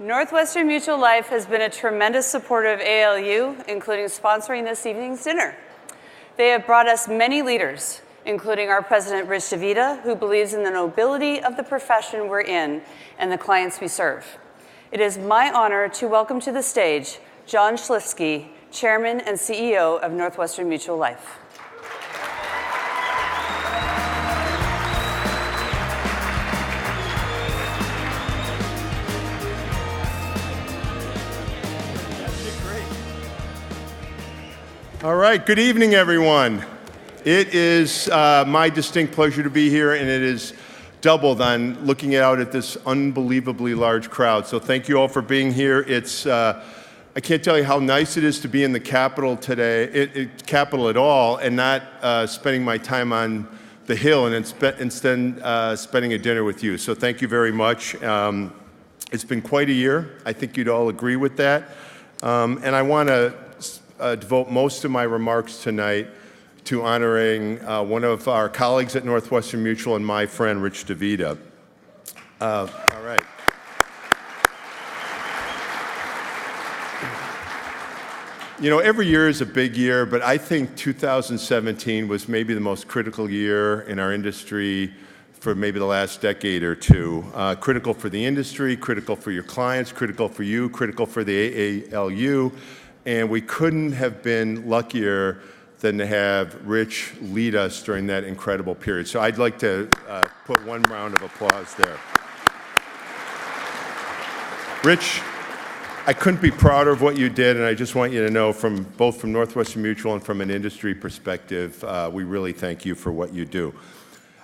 Northwestern Mutual Life has been a tremendous supporter of AALU, including sponsoring this evening's dinner. They have brought us many leaders, including our president, Rich DeVita, who believes in the nobility of the profession we're in and the clients we serve. It is my honor to welcome to the stage John Schlifsky, Chairman and CEO of Northwestern Mutual Life. All right, good evening, everyone. It is my distinct pleasure to be here, and it is doubled on looking out at this unbelievably large crowd. So thank you all for being here. It's I can't tell you how nice it is to be in the Capitol today, Capitol at all, and not spending my time on the Hill and instead spending a dinner with you. So thank you very much. It's been quite a year. I think you'd all agree with that. And I want to devote most of my remarks tonight to honoring one of our colleagues at Northwestern Mutual and my friend, Rich DeVita. All right. You know, every year is a big year, but I think 2017 was maybe the most critical year in our industry for maybe the last decade or two. Critical for the industry, critical for your clients, critical for you, critical for the AALU. And we couldn't have been luckier than to have Rich lead us during that incredible period. So I'd like to put one round of applause there. Rich, I couldn't be prouder of what you did, and I just want you to know, both from Northwestern Mutual and from an industry perspective, we really thank you for what you do.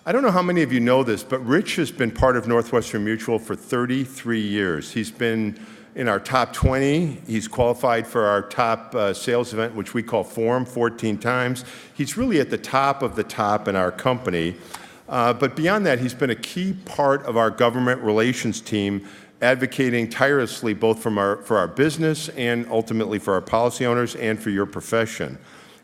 I don't know how many of you know this, but Rich has been part of Northwestern Mutual for 33 years. He's been in our top 20. He's qualified for our top sales event, which we call Forum, 14 times. He's really at the top of the top in our company. But beyond that, he's been a key part of our government relations team, advocating tirelessly both for our business and ultimately for our policy owners and for your profession.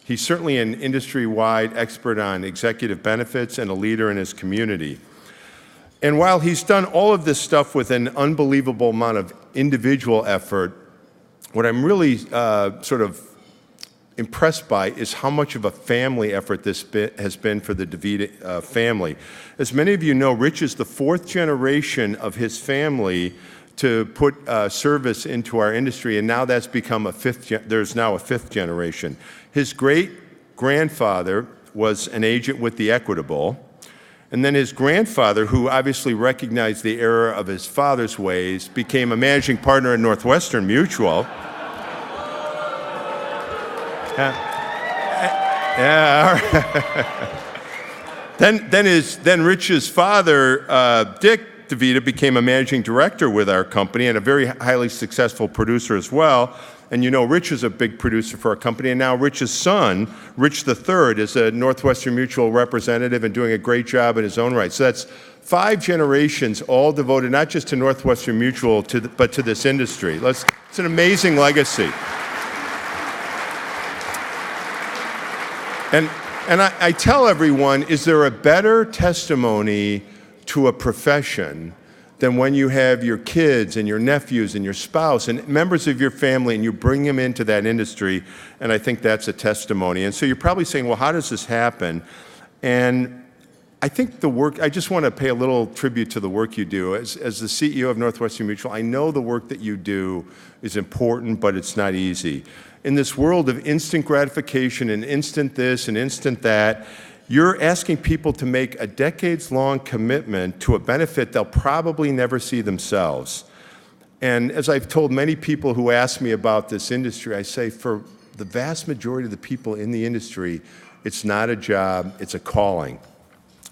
He's certainly an industry-wide expert on executive benefits and a leader in his community. And while he's done all of this stuff with an unbelievable amount of individual effort, what I'm really sort of impressed by is how much of a family effort this has been for the DeVita family. As many of you know, Rich is the fourth generation of his family to put service into our industry, and now that's become there's now a fifth generation. His great-grandfather was an agent with the Equitable. And then his grandfather, who obviously recognized the error of his father's ways, became a managing partner at Northwestern Mutual. Then Rich's father, Dick DeVita, became a managing director with our company and a very highly successful producer as well. And you know, Rich is a big producer for our company, and now Rich's son, Rich III, is a Northwestern Mutual representative and doing a great job in his own right. So that's 5 generations, all devoted not just to Northwestern Mutual, but to this industry. It's an amazing legacy. And I tell everyone, is there a better testimony to a profession than when you have your kids and your nephews and your spouse and members of your family and you bring them into that industry? And I think that's a testimony. And so you're probably saying, well, how does this happen? And I think I just want to pay a little tribute to the work you do. As the CEO of Northwestern Mutual, I know the work that you do is important, but it's not easy. In this world of instant gratification and instant this and instant that, you're asking people to make a decades-long commitment to a benefit they'll probably never see themselves. And as I've told many people who ask me about this industry, I say for the vast majority of the people in the industry, it's not a job, it's a calling.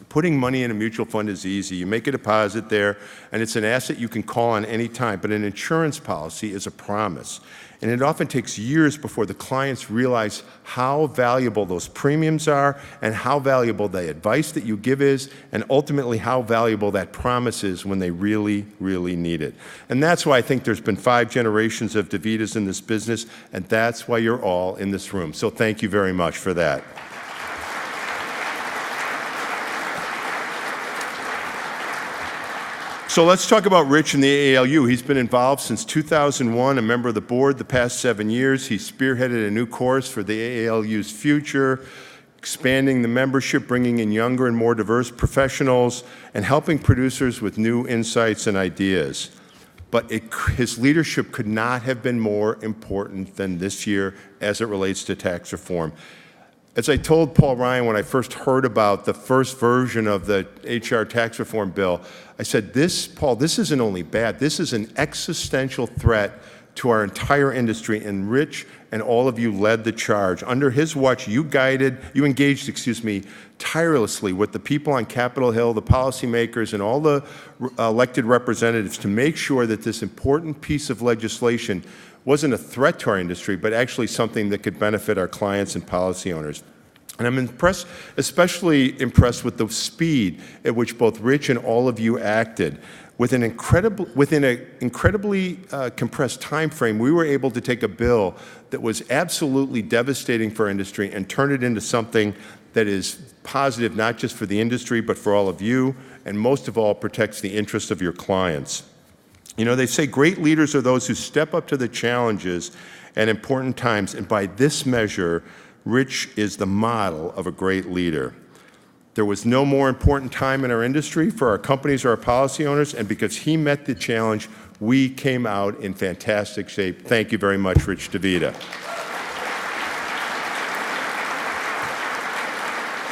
Putting money in a mutual fund is easy. You make a deposit there, and it's an asset you can call on any time. But an insurance policy is a promise. And it often takes years before the clients realize how valuable those premiums are and how valuable the advice that you give is, and ultimately how valuable that promise is when they really, really need it. And that's why I think there's been 5 generations of DeVitas in this business, and that's why you're all in this room. So thank you very much for that. So let's talk about Rich and the AALU. He's been involved since 2001, a member of the board the past 7 years. He spearheaded a new course for the AALU's future, expanding the membership, bringing in younger and more diverse professionals, and helping producers with new insights and ideas. But his leadership could not have been more important than this year as it relates to tax reform. As I told Paul Ryan when I first heard about the first version of the HR tax reform bill, I said, Paul, this isn't only bad, this is an existential threat to our entire industry, and Rich and all of you led the charge. Under his watch, you engaged, tirelessly with the people on Capitol Hill, the policymakers, and all the elected representatives to make sure that this important piece of legislation wasn't a threat to our industry, but actually something that could benefit our clients and policy owners. And I'm especially impressed with the speed at which both Rich and all of you acted. Within an incredibly compressed time frame, we were able to take a bill that was absolutely devastating for our industry and turn it into something that is positive, not just for the industry, but for all of you, and most of all, protects the interests of your clients. You know, they say great leaders are those who step up to the challenges at important times, and by this measure, Rich is the model of a great leader. There was no more important time in our industry for our companies or our policy owners, and because he met the challenge, we came out in fantastic shape. Thank you very much, Rich DeVita.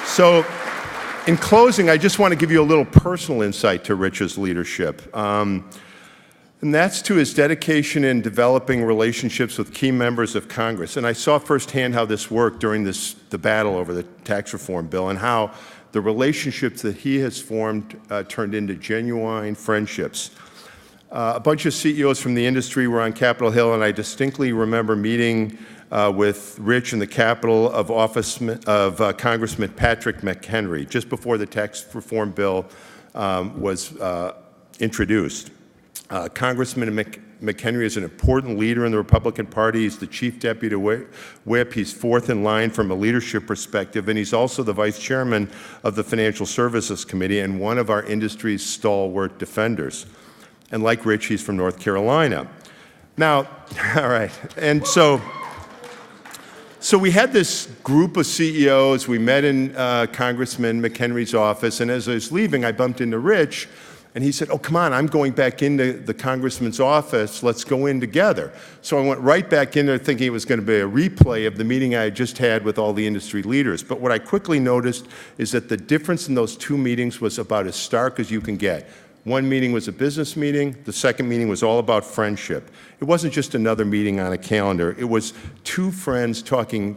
So, in closing, I just want to give you a little personal insight to Rich's leadership. And that's to his dedication in developing relationships with key members of Congress. And I saw firsthand how this worked during the battle over the tax reform bill, and how the relationships that he has formed turned into genuine friendships. A bunch of CEOs from the industry were on Capitol Hill, and I distinctly remember meeting with Rich in the Capitol of Congressman Patrick McHenry just before the tax reform bill was introduced. Congressman McHenry is an important leader in the Republican Party. He's the chief deputy whip. He's fourth in line from a leadership perspective, and he's also the vice chairman of the Financial Services Committee and one of our industry's stalwart defenders. And like Rich, he's from North Carolina. Now, all right, and so we had this group of CEOs. We met in Congressman McHenry's office, and as I was leaving, I bumped into Rich. And he said, oh, come on, I'm going back into the congressman's office. Let's go in together. So I went right back in there thinking it was going to be a replay of the meeting I had just had with all the industry leaders. But what I quickly noticed is that the difference in those two meetings was about as stark as you can get. One meeting was a business meeting. The second meeting was all about friendship. It wasn't just another meeting on a calendar. It was two friends talking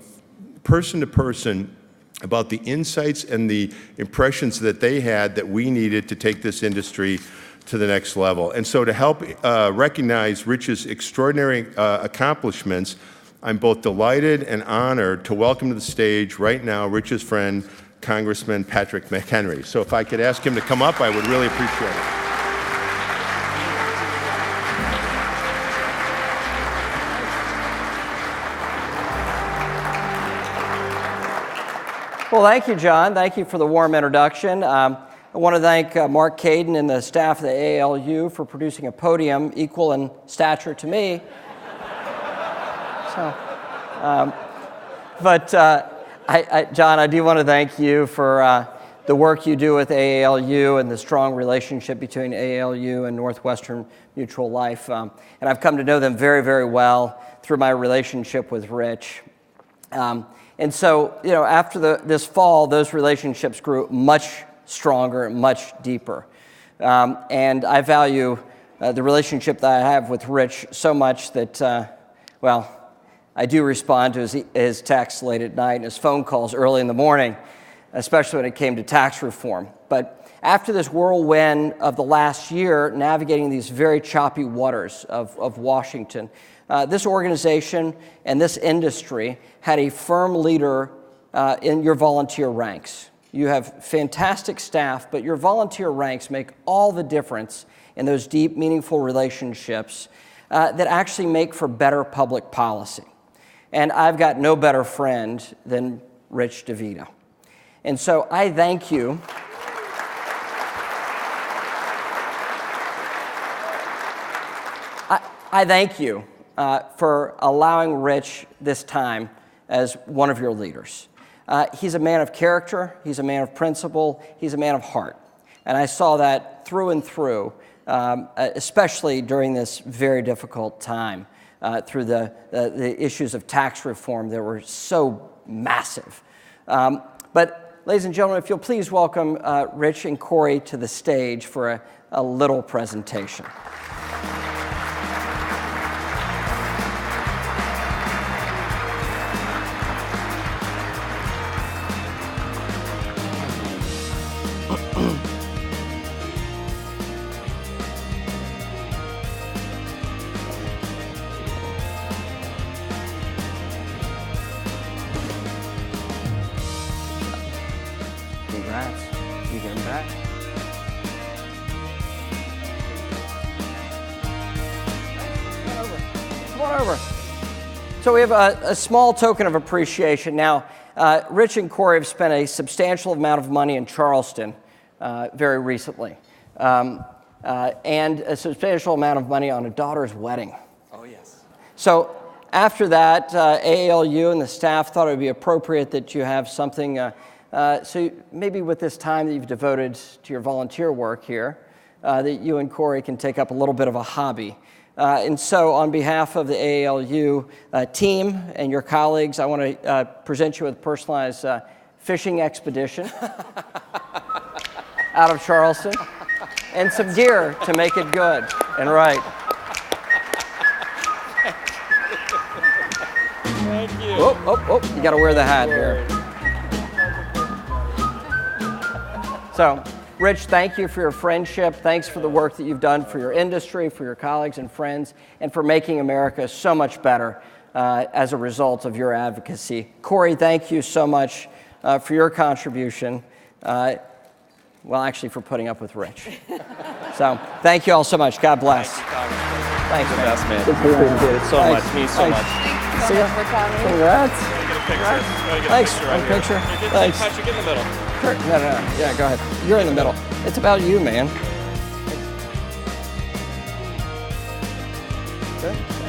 person to person about the insights and the impressions that they had that we needed to take this industry to the next level. And so to help recognize Rich's extraordinary accomplishments, I'm both delighted and honored to welcome to the stage right now Rich's friend, Congressman Patrick McHenry. So if I could ask him to come up, I would really appreciate it. Well, thank you, John. Thank you for the warm introduction. I want to thank Mark Caden and the staff of the AALU for producing a podium equal in stature to me. John, I do want to thank you for the work you do with AALU and the strong relationship between AALU and Northwestern Mutual Life. And I've come to know them very, very well through my relationship with Rich. And so, you know, after this fall, those relationships grew much stronger, much deeper. And I value the relationship that I have with Rich so much that, I do respond to his texts late at night and his phone calls early in the morning, especially when it came to tax reform. But after this whirlwind of the last year, navigating these very choppy waters of Washington, this organization and this industry had a firm leader in your volunteer ranks. You have fantastic staff, but your volunteer ranks make all the difference in those deep, meaningful relationships that actually make for better public policy. And I've got no better friend than Rich DeVita. And so I thank you. I thank you for allowing Rich this time as one of your leaders. He's a man of character, he's a man of principle, he's a man of heart. And I saw that through and through, especially during this very difficult time, through the issues of tax reform that were so massive. But ladies and gentlemen, if you'll please welcome Rich and Corey to the stage for a little presentation. Congrats. You get him back. Come on over. So we have a small token of appreciation. Now, Rich and Corey have spent a substantial amount of money in Charleston very recently, and a substantial amount of money on a daughter's wedding. Oh, yes. So after that, AALU and the staff thought it would be appropriate that you have something. So maybe with this time that you've devoted to your volunteer work here, that you and Corey can take up a little bit of a hobby. And so on behalf of the AALU team and your colleagues, I want to present you with a personalized fishing expedition out of Charleston and some gear to make it good and right. Thank you. Oh, you got to wear the hat here. So, Rich, thank you for your friendship. Thanks for the work that you've done for your industry, for your colleagues and friends, and for making America so much better as a result of your advocacy. Corey, thank you so much for your contribution. Well, actually, for putting up with Rich. So, thank you all so much. God bless. Thank you, Congressman. Thanks, man. Appreciate it so Thanks. much. Means so Thanks. much. Thanks so See ya. much for coming. Congrats. Get a picture. Get a Thanks. picture right One here. picture. Get Thanks. Patrick, get in the middle. No. Yeah, go ahead. You're in the middle. It's about you, man. Good.